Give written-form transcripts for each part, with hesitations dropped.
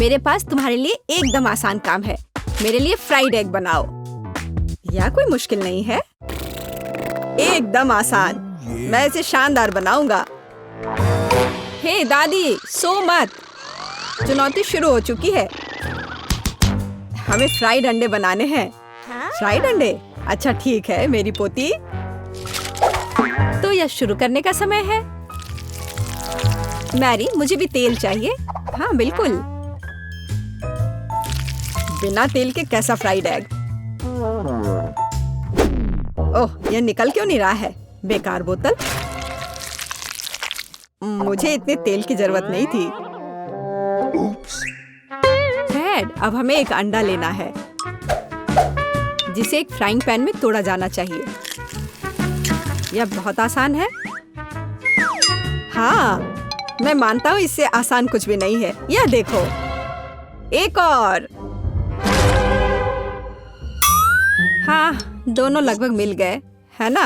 मेरे पास तुम्हारे लिए एकदम आसान काम है। मेरे लिए फ्राइड एग बनाओ। यह कोई मुश्किल नहीं है, एकदम आसान। मैं इसे शानदार बनाऊंगा। हे दादी, सो मत। चुनौती शुरू हो चुकी है। हमें फ्राइड अंडे बनाने हैं। फ्राइड अंडे? अच्छा ठीक है मेरी पोती। तो यह शुरू करने का समय है। मैरी, मुझे भी तेल चाहिए। हाँ बिल्कुल। बिना तेल के कैसा फ्राइड एग? ओह, यह निकल क्यों नहीं रहा है? बेकार बोतल। मुझे इतने तेल की जरूरत नहीं थी। डैड, अब हमें एक अंडा लेना है जिसे एक फ्राइंग पैन में तोड़ा जाना चाहिए। यह बहुत आसान है। हाँ, मैं मानता हूँ इससे आसान कुछ भी नहीं है। यह देखो, एक और। हाँ, दोनों लगभग मिल गए, है ना?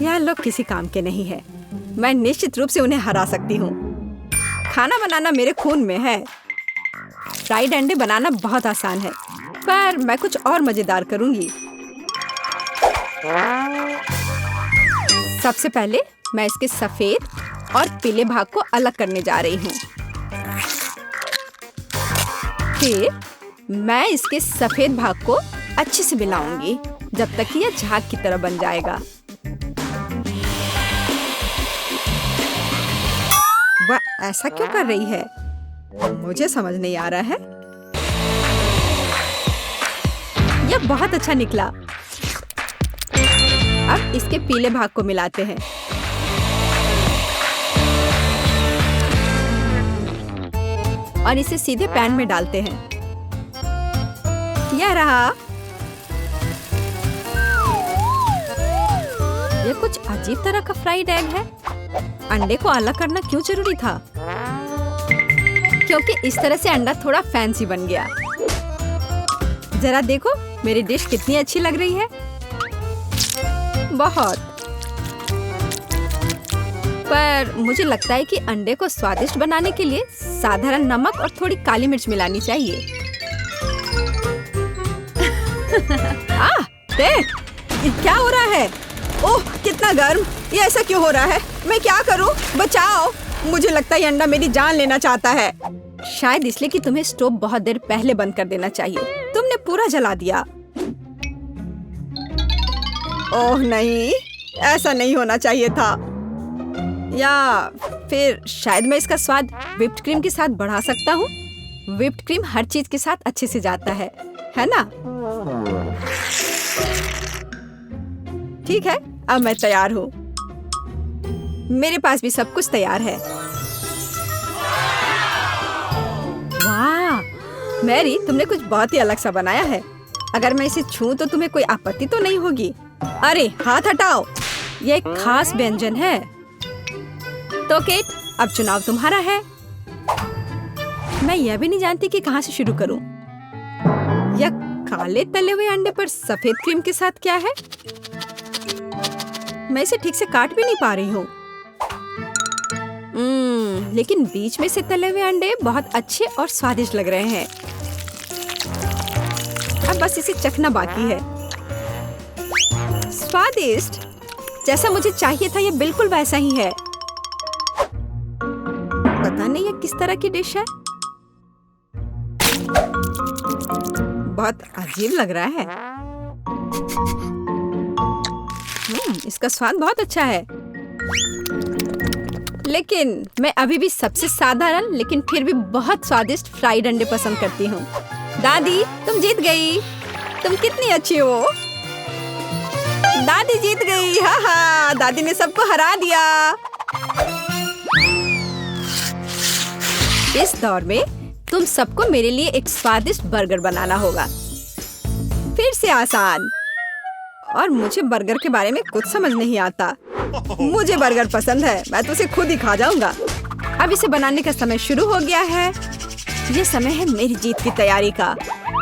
यह लोग किसी काम के नहीं है। मैं निश्चित रूप से उन्हें हरा सकती हूँ। खाना बनाना मेरे खून में है। फ्राइड अंडे बनाना बहुत आसान है, पर मैं कुछ और मजेदार करूंगी। सबसे पहले मैं इसके सफेद और पीले भाग को अलग करने जा रही हूँ। फिर मैं इसके सफेद भाग को अच्छे से मिलाऊंगी जब तक कि यह झाग की तरह बन जाएगा। वह ऐसा क्यों कर रही है? मुझे समझ नहीं आ रहा है। यह बहुत अच्छा निकला। अब इसके पीले भाग को मिलाते हैं। और इसे सीधे पैन में डालते हैं। यह रहा। यह कुछ अजीब तरह का फ्राइड एग है। अंडे को अलग करना क्यों जरूरी था? क्योंकि इस तरह से अंडा थोड़ा फैंसी बन गया। जरा देखो मेरी डिश कितनी अच्छी लग रही है। बहुत। पर मुझे लगता है कि अंडे को स्वादिष्ट बनाने के लिए साधारण नमक और थोड़ी काली मिर्च मिलानी चाहिए। देख, क्या हो रहा है? ओह, कितना गर्म! ये ऐसा क्यों हो रहा है? मैं क्या करूं? बचाओ! मुझे लगता है ये अंडा मेरी जान लेना चाहता है। शायद इसलिए कि तुम्हें स्टोव बहुत देर पहले बंद कर देना चाहिए। तुमने पूरा जला दिया। ओह नहीं, ऐसा नहीं होना चाहिए था। या फिर शायद मैं इसका स्वाद व्हिप्ड क्रीम के साथ बढ़ा सकता हूँ। व्हिप्ड क्रीम हर चीज के साथ अच्छे से जाता है ना? ठीक है, अब मैं तैयार हूँ। मेरे पास भी सब कुछ तैयार है। वाह, मैरी, तुमने कुछ बहुत ही अलग सा बनाया है। अगर मैं इसे छूं तो तुम्हें कोई आपत्ति तो नहीं होगी? अरे हाथ हटाओ, यह एक खास व्यंजन है। तो केट, अब चुनाव तुम्हारा है। मैं यह भी नहीं जानती कि कहाँ से शुरू करूं। यह काले तले हुए अंडे पर सफेद क्रीम के साथ क्या है? मैं इसे ठीक से काट भी नहीं पा रही हूँ। लेकिन बीच में से तले हुए अंडे बहुत अच्छे और स्वादिष्ट लग रहे हैं। अब बस इसे चखना बाकी है। स्वादिष्ट, जैसा मुझे चाहिए था, यह बिल्कुल वैसा ही है। पता नहीं यह किस तरह की डिश है। बहुत अजीब लग रहा है। इसका स्वाद बहुत अच्छा है। लेकिन मैं अभी भी सबसे साधारण लेकिन फिर भी बहुत स्वादिष्ट फ्राइड अंडे पसंद करती हूँ। दादी, तुम जीत गई। तुम कितनी अच्छी हो। दादी जीत गई। हाँ हाँ, दादी ने सबको हरा दिया। इस दौर में तुम सबको मेरे लिए एक स्वादिष्ट बर्गर बनाना होगा। फिर से आसान। और मुझे बर्गर के बारे में कुछ समझ नहीं आता। मुझे बर्गर पसंद है, मैं तो उसे खुद ही खा जाऊंगा। अब इसे बनाने का समय शुरू हो गया है। ये समय है मेरी जीत की तैयारी का।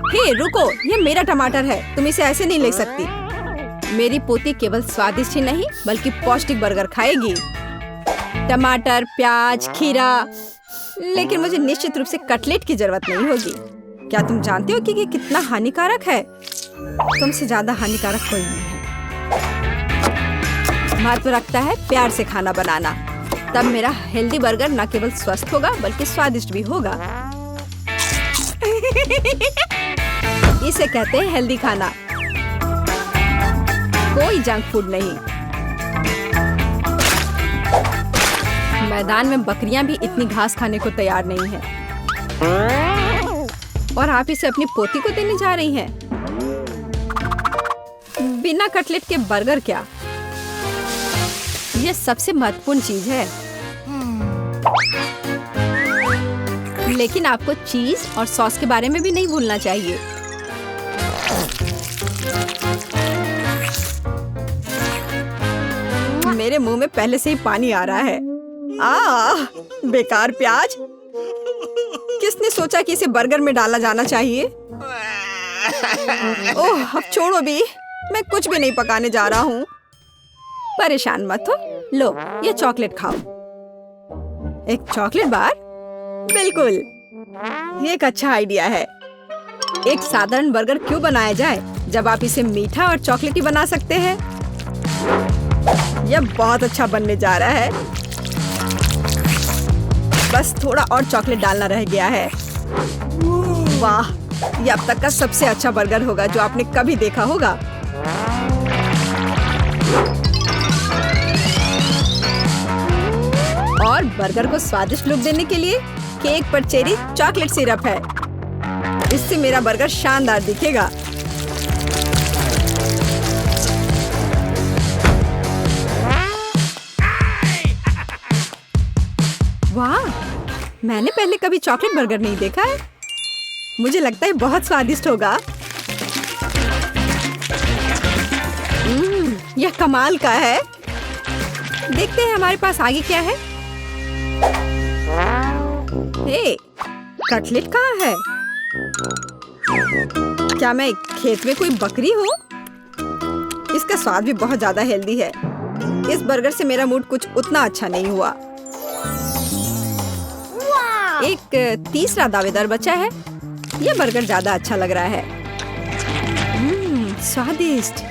हे रुको, ये मेरा टमाटर है, तुम इसे ऐसे नहीं ले सकती। मेरी पोती केवल स्वादिष्ट ही नहीं बल्कि पौष्टिक बर्गर खाएगी। टमाटर, प्याज, खीरा, लेकिन मुझे निश्चित रूप से कटलेट की जरूरत नहीं होगी। क्या तुम जानते हो कि ये कितना हानिकारक है? तुमसे ज्यादा हानिकारक कोई नहीं है। महत्व रखता है प्यार से खाना बनाना, तब मेरा हेल्दी बर्गर न केवल स्वस्थ होगा बल्कि स्वादिष्ट भी होगा। इसे कहते हैं हेल्दी खाना, कोई जंक फूड नहीं। मैदान में बकरियां भी इतनी घास खाने को तैयार नहीं हैं। और आप इसे अपनी पोती को देने जा रही हैं? बिना कटलेट के बर्गर क्या? यह सबसे महत्वपूर्ण चीज है। लेकिन आपको चीज और सॉस के बारे में भी नहीं भूलना चाहिए। मेरे मुंह में पहले से ही पानी आ रहा है। बेकार प्याज। किसने सोचा कि इसे बर्गर में डाला जाना चाहिए? ओह, अब छोड़ो भी, मैं कुछ भी नहीं पकाने जा रहा हूँ। परेशान मत हो, लो ये चॉकलेट खाओ। एक चॉकलेट बार? बिल्कुल, ये एक अच्छा आइडिया है। एक साधारण बर्गर क्यों बनाया जाए जब आप इसे मीठा और चॉकलेटी बना सकते हैं? यह बहुत अच्छा बनने जा रहा है। बस थोड़ा और चॉकलेट डालना रह गया है। वाह, यह अब तक का सबसे अच्छा बर्गर होगा जो आपने कभी देखा होगा। और बर्गर को स्वादिष्ट लुक देने के लिए केक पर चेरी चॉकलेट सिरप है। इससे मेरा बर्गर शानदार दिखेगा। वाह, मैंने पहले कभी चॉकलेट बर्गर नहीं देखा है। मुझे लगता है बहुत स्वादिष्ट होगा। यह कमाल का है। देखते हैं हमारे पास आगे क्या है। हे, कटलेट कहाँ है? क्या मैं खेत में कोई बकरी हूँ? इसका स्वाद भी बहुत ज्यादा हेल्दी है। इस बर्गर से मेरा मूड कुछ उतना अच्छा नहीं हुआ। एक तीसरा दावेदार बचा है। यह बर्गर ज्यादा अच्छा लग रहा है। स्वादिष्ट।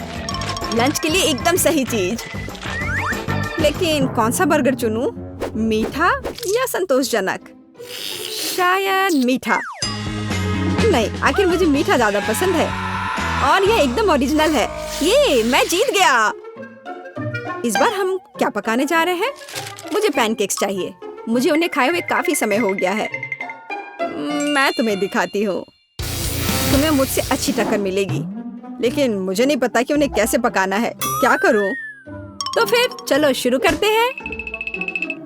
लंच के लिए एकदम सही चीज। लेकिन कौन सा बर्गर चुनूं? मीठा या संतोषजनक? शायद मीठा। नहीं, आखिर मुझे मीठा ज्यादा पसंद है। और यह एकदम ओरिजिनल है। ये मैं जीत गया। इस बार हम क्या पकाने जा रहे हैं? मुझे पैनकेक्स चाहिए। मुझे उन्हें खाए हुए काफी समय हो गया है। मैं तुम्हें दिखाती हूँ। तुम्हें मुझसे अच्छी टक्कर मिलेगी, लेकिन मुझे नहीं पता कि उन्हें कैसे पकाना है। क्या करूँ? तो फिर चलो शुरू करते हैं।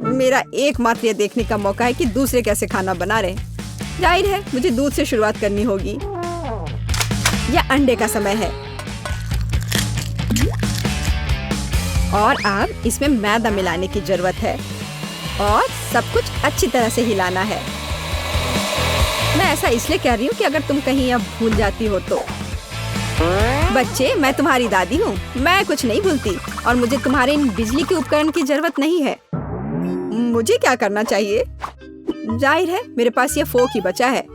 मेरा एकमात्र ये देखने का मौका है कि दूसरे कैसे खाना बना रहे। जाहिर है मुझे दूध से शुरुआत करनी होगी। यह अंडे का समय है। और अब इसमें मैदा मिलाने की जरूरत है और सब कुछ अच्छी तरह से हिलाना है। मैं ऐसा इसलिए कह रही हूँ कि अगर तुम कहीं अब भूल जाती हो तो। बच्चे, मैं तुम्हारी दादी हूँ। मैं कुछ नहीं भूलती और मुझे तुम्हारे इन बिजली के उपकरण की जरूरत नहीं है। मुझे क्या करना चाहिए? जाहिर है मेरे पास यह फोक ही बचा है।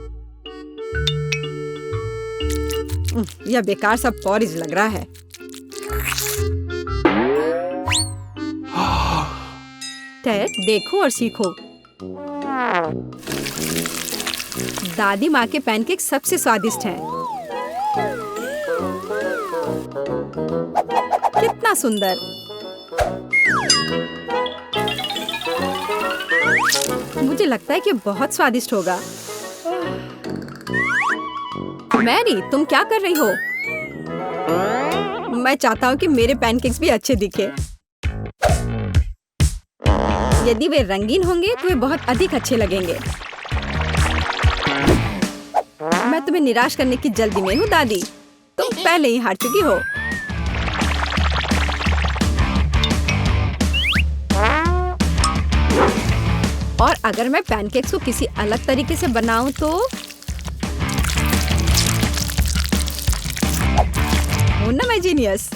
यह बेकार सा पॉरिज लग रहा है। टेड, देखो और सीखो। दादी माँ के पैनकेक सबसे स्वादिष्ट हैं। कितना सुंदर। मुझे लगता है कि बहुत स्वादिष्ट होगा। मैरी, तुम क्या कर रही हो? मैं चाहता हूँ कि मेरे पैनकेक्स भी अच्छे दिखे। यदि वे रंगीन होंगे तो वे बहुत अधिक अच्छे लगेंगे। मैं तुम्हें निराश करने की जल्दी में हूँ दादी। तुम पहले ही हार चुकी हो। और अगर मैं पैनकेक्स को किसी अलग तरीके से बनाऊं तो हूं ना मैं जीनियस।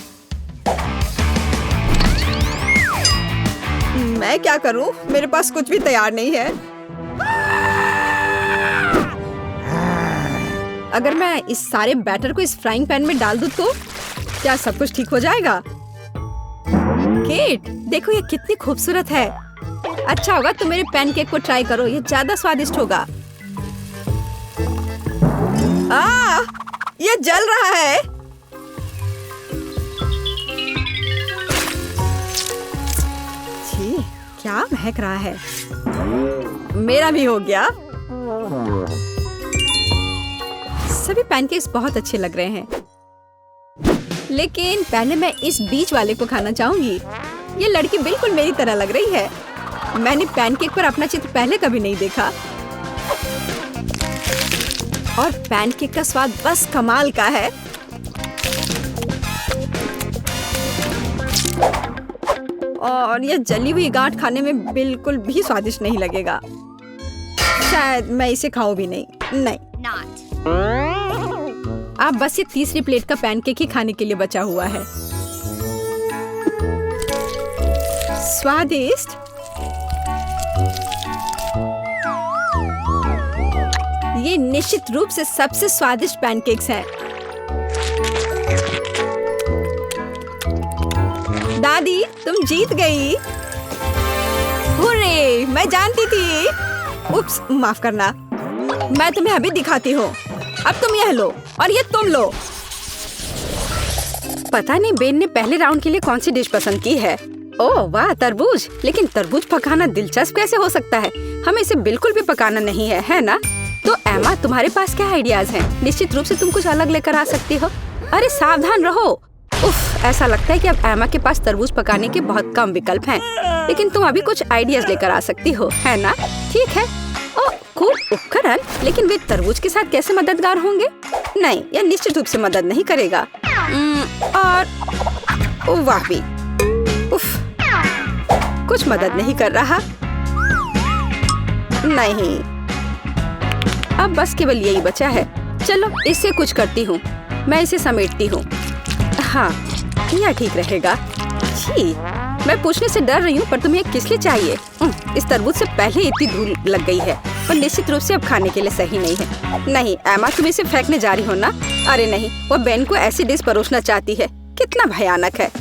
मैं क्या करूं? मेरे पास कुछ भी तैयार नहीं है। अगर मैं इस सारे बैटर को इस फ्राइंग पैन में डाल दूं तो क्या सब कुछ ठीक हो जाएगा? केट, देखो ये कितनी खूबसूरत है। अच्छा होगा तुम मेरे पैनकेक को ट्राई करो, ये ज्यादा स्वादिष्ट होगा। ये जल रहा है। छी, क्या महक रहा है। मेरा भी हो गया। सभी पैनकेक्स बहुत अच्छे लग रहे हैं, लेकिन पहले मैं इस बीच वाले को खाना चाहूंगी। ये लड़की बिल्कुल मेरी तरह लग रही है। मैंने पैनकेक पर अपना चित्र पहले कभी नहीं देखा और पैनकेक का स्वाद बस कमाल का है। और ये जली हुई गांठ खाने में बिल्कुल भी स्वादिष्ट नहीं लगेगा। शायद मैं इसे खाऊं भी नहीं। अब बस ये तीसरी प्लेट का पैनकेक ही खाने के लिए बचा हुआ है। स्वादिष्ट। ये निश्चित रूप से सबसे स्वादिष्ट पैनकेक्स हैं। दादी, तुम जीत गई। हुर्रे, मैं जानती थी। उप्स, माफ करना। मैं तुम्हें अभी दिखाती हूँ। अब तुम यह लो और ये तुम लो। पता नहीं बेन ने पहले राउंड के लिए कौन सी डिश पसंद की है। ओह वाह, तरबूज। लेकिन तरबूज पकाना दिलचस्प कैसे हो सकता है? हमें इसे बिल्कुल भी पकाना नहीं है ना? तो एमा, तुम्हारे पास क्या आइडियाज हैं? निश्चित रूप से तुम कुछ अलग लेकर आ सकती हो। अरे सावधान रहो। उफ, ऐसा लगता है कि अब एमा के पास तरबूज पकाने के बहुत कम विकल्प हैं। लेकिन तुम अभी कुछ आइडियाज लेकर आ सकती हो, है ना? ठीक है। ओह, खूब उपकरण, लेकिन वे तरबूज के साथ कैसे मददगार होंगे? नहीं, यह निश्चित रूप से मदद नहीं करेगा। और वाह भी, उफ, कुछ मदद नहीं कर रहा। नहीं, अब बस केवल यही बचा है। चलो इससे कुछ करती हूँ। मैं इसे समेटती हूँ। हाँ, यह ठीक रहेगा। छी, मैं पूछने से डर रही हूँ, पर तुम्हें किस लिए चाहिए? इस तरबूज से पहले इतनी धूल लग गई है और निश्चित रूप से अब खाने के लिए सही नहीं है। नहीं एमा, तुम इसे फेंकने जा रही हो ना? अरे नहीं, वो बेन को ऐसी डिश परोसना चाहती है। कितना भयानक है।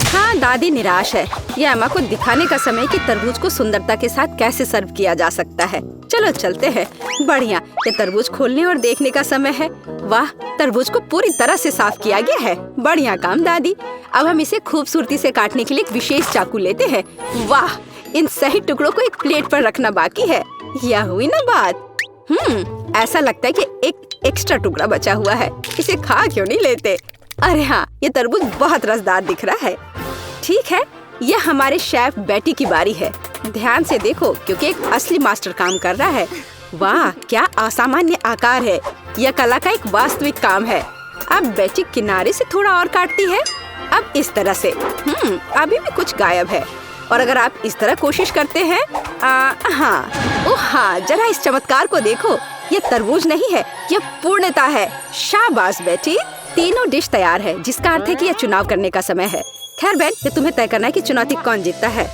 हाँ, दादी निराश है। ये एमा को दिखाने का समय कि तरबूज को सुंदरता के साथ कैसे सर्व किया जा सकता है। चलो चलते हैं। बढ़िया, ये तरबूज खोलने और देखने का समय है। वाह, तरबूज को पूरी तरह से साफ किया गया है। बढ़िया काम दादी। अब हम इसे खूबसूरती से काटने के लिए एक विशेष चाकू लेते हैं। वाह, इन सही टुकड़ों को एक प्लेट पर रखना बाकी है। यह हुई ना बात। ऐसा लगता है कि एक एक्स्ट्रा टुकड़ा बचा हुआ है। इसे खा क्यों नहीं लेते? अरे हाँ, ये तरबूज बहुत रसदार दिख रहा है। ठीक है, यह हमारे शेफ बेटी की बारी है। ध्यान से देखो, क्योंकि एक असली मास्टर काम कर रहा है। वाह, क्या असामान्य आकार है। यह कला का एक वास्तविक काम है। अब बेटी किनारे से थोड़ा और काटती है। अब इस तरह से। अभी भी कुछ गायब है। और अगर आप इस तरह कोशिश करते हैं, हाँ, जरा इस चमत्कार को देखो। ये तरबूज नहीं है, यह पूर्णता है। शाबाश बेटी, तीनों डिश तैयार है, जिसका अर्थ है कि यह चुनाव करने का समय है। खैर बेन, ये तुम्हें तय करना है कि चुनौती कौन जीतता है।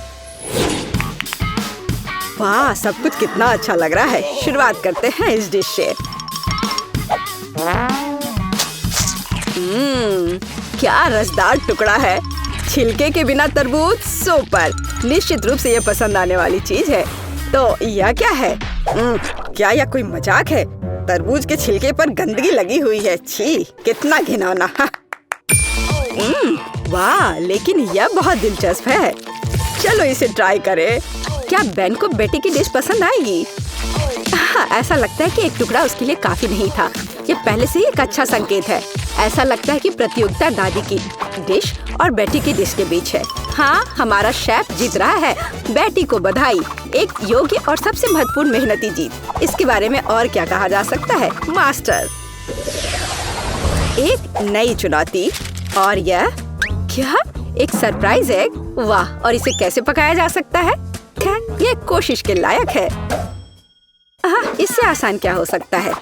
वाह, सब कुछ कितना अच्छा लग रहा है। शुरुआत करते हैं इस डिश से। क्या रसदार टुकड़ा है। छिलके के बिना तरबूज सुपर। निश्चित रूप से ये पसंद आने वाली चीज है। तो यह क्या है? क्या यह कोई मजाक है? तरबूज के छिलके पर गंदगी लगी हुई है। छी, कितना घिनौना। वाह, लेकिन यह बहुत दिलचस्प है। चलो इसे ट्राई करें। क्या बेन को बेटी की डिश पसंद आएगी? हाँ, ऐसा लगता है कि एक टुकड़ा उसके लिए काफी नहीं था। ये पहले से ही एक अच्छा संकेत है। ऐसा लगता है कि प्रतियोगिता दादी की डिश और बेटी की डिश के बीच है। हाँ, हमारा शेफ जीत रहा है। बेटी को बधाई। एक योग्य और सबसे महत्वपूर्ण मेहनती जीत। इसके बारे में और क्या कहा जा सकता है? मास्टर। एक नई चुनौती। और यह क्या? एक सरप्राइज एग। वाह, और इसे कैसे पकाया जा सकता है? खैर, ये कोशिश के लायक है। इससे आसान क्या हो सकता है?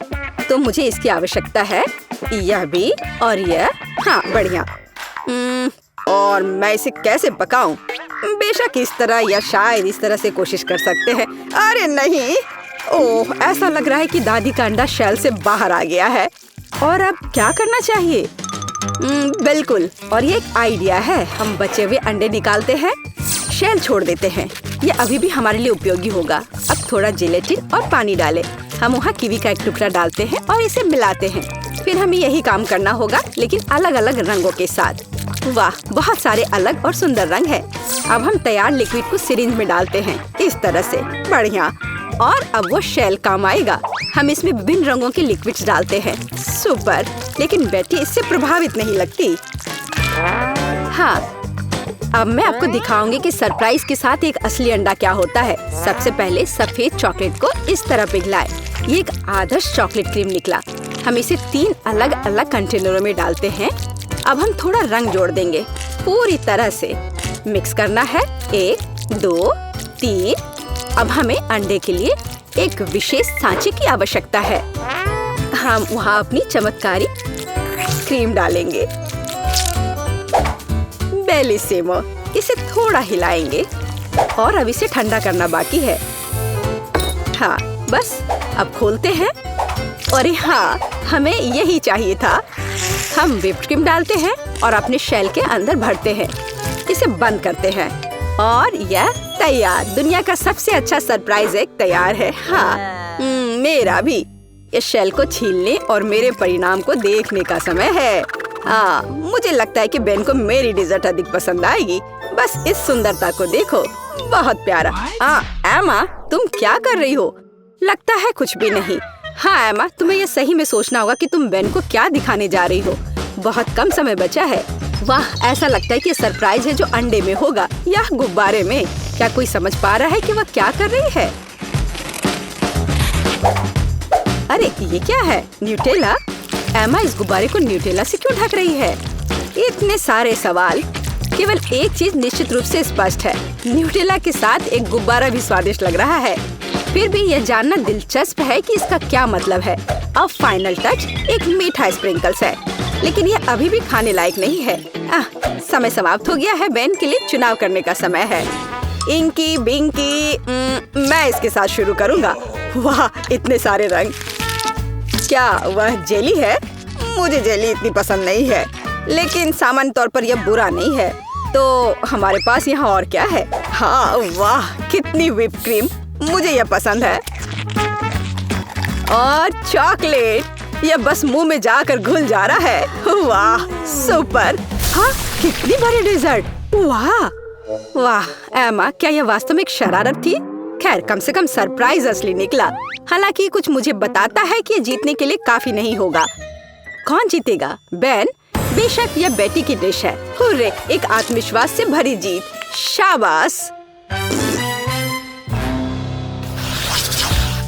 तो मुझे इसकी आवश्यकता है। यह भी और यह। हाँ, बढ़िया। और मैं इसे कैसे पकाऊं? बेशक इस तरह या शायद इस तरह से कोशिश कर सकते हैं। अरे नहीं, ओह, ऐसा लग रहा है कि दादी का अंडा शेल से बाहर आ गया है। और अब क्या करना चाहिए? बिल्कुल, और ये एक आइडिया है। हम बचे हुए अंडे निकालते हैं, शेल छोड़ देते हैं। ये अभी भी हमारे लिए उपयोगी होगा। अब थोड़ा जिलेटिन और पानी डालें। हम वहाँ कीवी का एक टुकड़ा डालते हैं और इसे मिलाते हैं। फिर हमें यही काम करना होगा, लेकिन अलग अलग रंगों के साथ। वाह, बहुत सारे अलग और सुंदर रंग है। अब हम तैयार लिक्विड को सिरिंज में डालते हैं, इस तरह से। बढ़िया। और अब वो शेल काम आएगा। हम इसमें विभिन्न रंगों के लिक्विड्स डालते हैं। सुपर। लेकिन बेटी इससे प्रभावित नहीं लगती। हाँ, अब मैं आपको दिखाऊंगी कि सरप्राइज के साथ एक असली अंडा क्या होता है। सबसे पहले सफेद चॉकलेट को इस तरह पिघलाएं। ये एक आदर्श चॉकलेट क्रीम निकला। हम इसे 3 अलग अलग कंटेनरों में डालते हैं। अब हम थोड़ा रंग जोड़ देंगे। पूरी तरह से मिक्स करना है। 1, 2, 3। अब हमें अंडे के लिए एक विशेष सांचे की आवश्यकता है। हम वहाँ अपनी चमत्कारी क्रीम डालेंगे। बेलिसिमो। इसे थोड़ा हिलाएंगे और अब इसे ठंडा करना बाकी है। हाँ, बस अब खोलते हैं। अरे हाँ, हमें यही चाहिए था। हम व्हिप्ड क्रीम डालते हैं और अपने शेल के अंदर भरते हैं। इसे बंद करते हैं और यह तैयार। दुनिया का सबसे अच्छा सरप्राइज एग तैयार है। हाँ, मेरा भी। इस शेल को छीलने और मेरे परिणाम को देखने का समय है। हाँ, मुझे लगता है कि बेन को मेरी डिजर्ट अधिक पसंद आएगी। बस इस सुंदरता को देखो, बहुत प्यारा। एमा, तुम क्या कर रही हो? लगता है कुछ भी नहीं। हाँ एमा, तुम्हें यह सही में सोचना होगा कि तुम बेन को क्या दिखाने जा रही हो। बहुत कम समय बचा है। वाह, ऐसा लगता है कि सरप्राइज है जो अंडे में होगा या गुब्बारे में। क्या कोई समझ पा रहा है कि वह क्या कर रही है? अरे ये क्या है? न्यूटेला? एमा इस गुब्बारे को न्यूटेला से क्यों ढक रही है? इतने सारे सवाल। केवल एक चीज निश्चित रूप से स्पष्ट है, न्यूटेला के साथ एक गुब्बारा भी स्वादिष्ट लग रहा है। फिर भी यह जानना दिलचस्प है कि इसका क्या मतलब है। अब फाइनल टच एक मीठा स्प्रिंकल्स है, लेकिन यह अभी भी खाने लायक नहीं है। समय समाप्त हो गया है। बेन के लिए चुनाव करने का समय है। इंकी बिंकी, मैं इसके साथ शुरू करूँगा। वाह, इतने सारे रंग। क्या वह जेली है? मुझे जेली इतनी पसंद नहीं है, लेकिन सामान्य तौर पर यह बुरा नहीं है। तो हमारे पास यहाँ और क्या है? हाँ, वाह, कितनी व्हिप क्रीम। मुझे यह पसंद है। और चॉकलेट, यह बस मुंह में जाकर घुल जा रहा है। वाह, सुपर। हाँ, कितनी बड़ी डेजर्ट। वाह वाह एमा, क्या यह वास्तव में एक शरारत थी? खैर, कम से कम सरप्राइज असली निकला। हालांकि कुछ मुझे बताता है कि जीतने के लिए काफी नहीं होगा। कौन जीतेगा? बेन? बेशक यह बेटी की डिश है। हुर्रे, एक आत्मविश्वास से भरी जीत। शाबाश।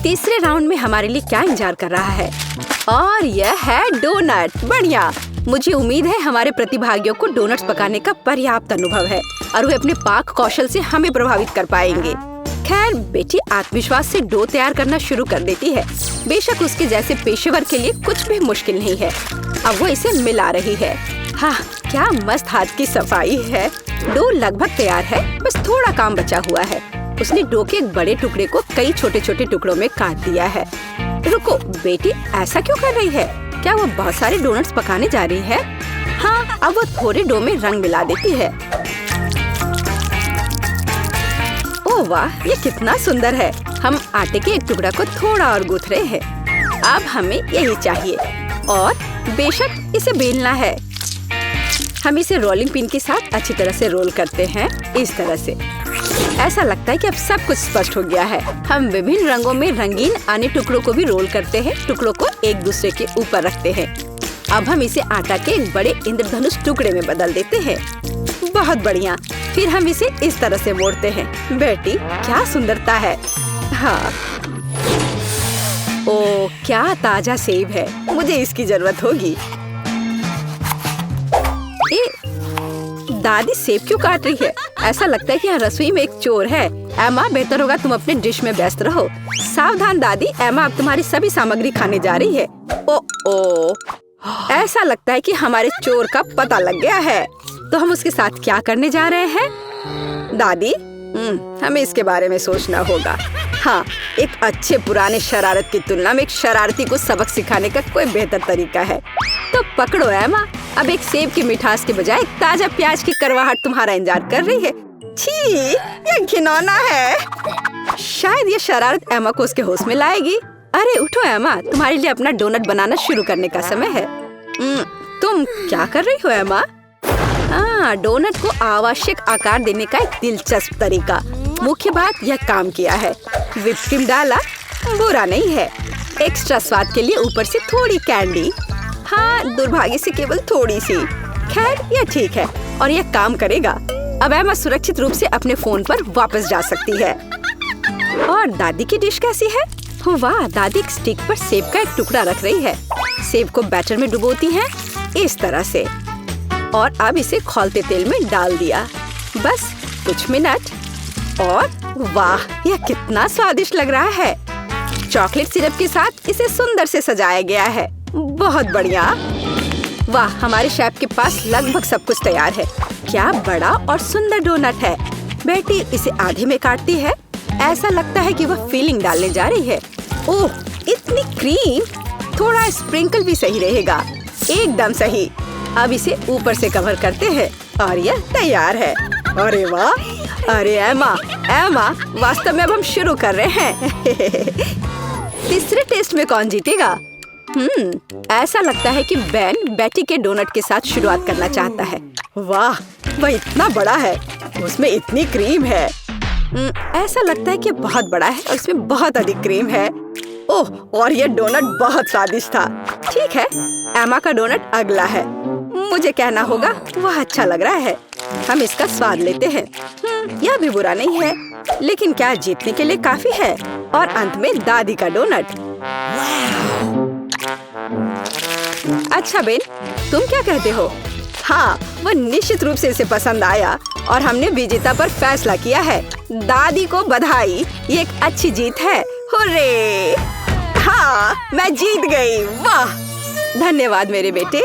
तीसरे राउंड में हमारे लिए क्या इंतजार कर रहा है? और यह है डोनट। बढ़िया। मुझे उम्मीद है हमारे प्रतिभागियों को डोनट्स पकाने का पर्याप्त अनुभव है और वे अपने पाक कौशल से हमें प्रभावित कर पाएंगे। खैर, बेटी आत्मविश्वास से डो तैयार करना शुरू कर देती है। बेशक उसके जैसे पेशेवर के लिए कुछ भी मुश्किल नहीं है। अब वो इसे मिला रही है। हाँ, क्या मस्त हाथ की सफाई है। डो लगभग तैयार है, बस थोड़ा काम बचा हुआ है। उसने डो के एक बड़े टुकड़े को कई छोटे छोटे टुकड़ों में काट दिया है। रुको, बेटी ऐसा क्यों कर रही है? क्या वो बहुत सारे डोनट्स पकाने जा रही है? हाँ, अब वो थोड़े डो में रंग मिला देती है। ओह वाह, ये कितना सुंदर है। हम आटे के एक टुकड़ा को थोड़ा और गूंथ रहे हैं। अब हमें यही चाहिए और बेशक इसे बेलना है। हम इसे रोलिंग पिन के साथ अच्छी तरह से रोल करते हैं, इस तरह से। ऐसा लगता है कि अब सब कुछ स्पष्ट हो गया है। हम विभिन्न रंगों में रंगीन अन्य टुकड़ों को भी रोल करते हैं। टुकड़ों को एक दूसरे के ऊपर रखते हैं। अब हम इसे आटा के एक बड़े इंद्रधनुष टुकड़े में बदल देते हैं। बहुत बढ़िया। फिर हम इसे इस तरह से मोड़ते हैं। बेटी, क्या सुंदरता है। हाँ, ओ क्या ताजा सेब है। मुझे इसकी जरूरत होगी। दादी सेब क्यों काट रही है? ऐसा लगता है कि यहाँ रसोई में एक चोर है। एमा, बेहतर होगा तुम अपने डिश में व्यस्त रहो। सावधान दादी, एमा अब तुम्हारी सभी सामग्री खाने जा रही है। ओ, ऐसा लगता है कि हमारे चोर का पता लग गया है। तो हम उसके साथ क्या करने जा रहे हैं? दादी, हमें इसके बारे में सोचना होगा। हाँ, एक अच्छे पुराने शरारत की तुलना में एक शरारती को सबक सिखाने का कोई बेहतर तरीका है। तो पकड़ो एमा, अब एक सेब की मिठास के बजाय ताजा प्याज की करवाहट तुम्हारा इंतजार कर रही है। छी, ये घिनौना है। शायद ये शरारत एमा को उसके होश में लाएगी। अरे उठो एमा, तुम्हारे लिए अपना डोनट बनाना शुरू करने का समय है। तुम क्या कर रही हो एमा? डोनट को आवश्यक आकार देने का एक दिलचस्प तरीका। मुख्य बात, यह काम किया है। व्हिप क्रीम डाला, बुरा नहीं है। एक्स्ट्रा स्वाद के लिए ऊपर से थोड़ी कैंडी। हाँ, दुर्भाग्य से केवल थोड़ी सी। खैर, यह ठीक है और यह काम करेगा। अब एमा सुरक्षित रूप से अपने फोन पर वापस जा सकती है। और दादी की डिश कैसी है? वाह, दादी एक स्टिक पर सेब का एक टुकड़ा रख रही है। सेब को बैटर में डुबोती हैं, इस तरह से, और अब इसे खौलते तेल में डाल दिया। बस कुछ मिनट और वाह, यह कितना स्वादिष्ट लग रहा है। चॉकलेट सिरप के साथ इसे सुंदर से सजाया गया है। बहुत बढ़िया। वाह, हमारे शेफ के पास लगभग सब कुछ तैयार है। क्या बड़ा और सुंदर डोनट है। बेटी इसे आधे में काटती है। ऐसा लगता है कि वह फिलिंग डालने जा रही है। ओह, इतनी क्रीम। थोड़ा स्प्रिंकल भी सही रहेगा। एकदम सही। अब इसे ऊपर से कवर करते हैं और यह तैयार है। अरे वाह, अरे एमा, वास्तव में अब हम शुरू कर रहे हैं। तीसरे टेस्ट में कौन जीतेगा? ऐसा लगता है कि बेन बेटी के डोनट के साथ शुरुआत करना चाहता है। वाह, वह इतना बड़ा है, उसमें इतनी क्रीम है। ऐसा लगता है कि बहुत बड़ा है और इसमें बहुत अधिक क्रीम है। ओह, और यह डोनट बहुत स्वादिष्ट था। ठीक है, एमा का डोनट अगला है। मुझे कहना होगा वह अच्छा लग रहा है। हम इसका स्वाद लेते हैं। यह भी बुरा नहीं है, लेकिन क्या जीतने के लिए काफी है? और अंत में दादी का डोनट। अच्छा बेन, तुम क्या कहते हो? हाँ, वह निश्चित रूप से इसे पसंद आया और हमने विजेता पर फैसला किया है। दादी को बधाई, ये एक अच्छी जीत है। हुर्रे! हाँ, मैं जीत गई। वाह, धन्यवाद मेरे बेटे।